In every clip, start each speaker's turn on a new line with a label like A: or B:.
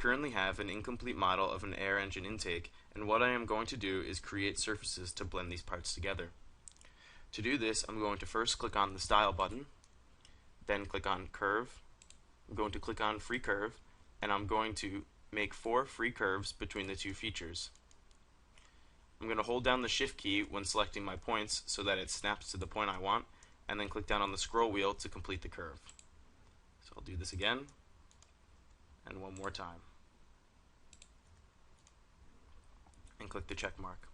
A: currently have an incomplete model of an air engine intake, and what I am going to do is create surfaces to blend these parts together. To do this, I'm going to first click on the Style button, then click on Curve. I'm going to click on Free Curve, and I'm going to make 4 free curves between the two features. I'm going to hold down the Shift key when selecting my points so that it snaps to the point I want, and then click down on the scroll wheel to complete the curve. So I'll do this again, and one more time, and click the check mark.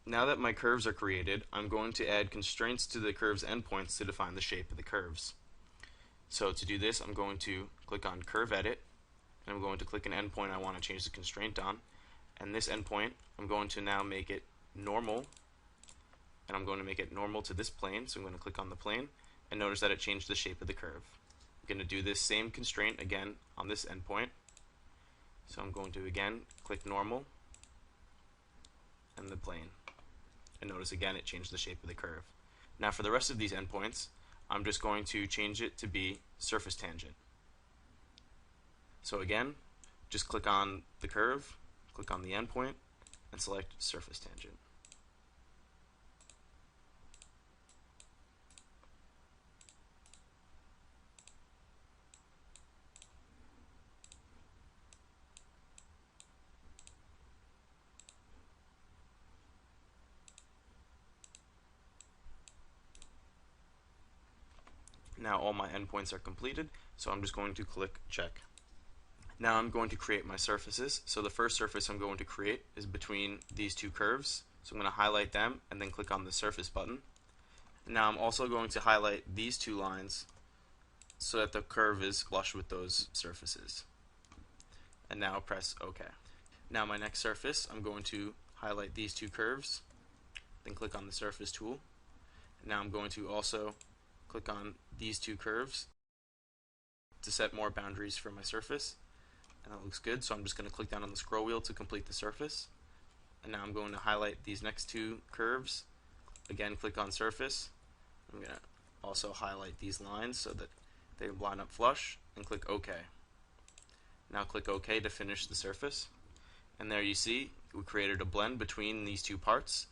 A: Now that my curves are created, I'm going to add constraints to the curve's endpoints to define the shape of the curves. So to do this, I'm going to click on Curve Edit, and I'm going to click an endpoint I want to change the constraint on. And this endpoint, I'm going to now make it normal, and I'm going to make it normal to this plane, so I'm going to click on the plane, and notice that it changed the shape of the curve. I'm going to do this same constraint again on this endpoint, so I'm going to again click normal, and the plane, and notice again it changed the shape of the curve. Now for the rest of these endpoints, I'm just going to change it to be surface tangent. So again, just click on the curve, click on the endpoint, and select surface tangent. Now all my endpoints are completed, so I'm just going to click check. Now I'm going to create my surfaces. So the first surface I'm going to create is between these two curves. So I'm going to highlight them and then click on the surface button. And now I'm also going to highlight these two lines so that the curve is flush with those surfaces. And now press OK. Now my next surface, I'm going to highlight these two curves, then click on the surface tool. And now I'm going to also click on these two curves to set more boundaries for my surface. And that looks good, so I'm just going to click down on the scroll wheel to complete the surface. And now I'm going to highlight these next two curves. Again, click on surface. I'm going to also highlight these lines so that they line up flush, and click OK. Now click OK to finish the surface. And there you see, we created a blend between these two parts.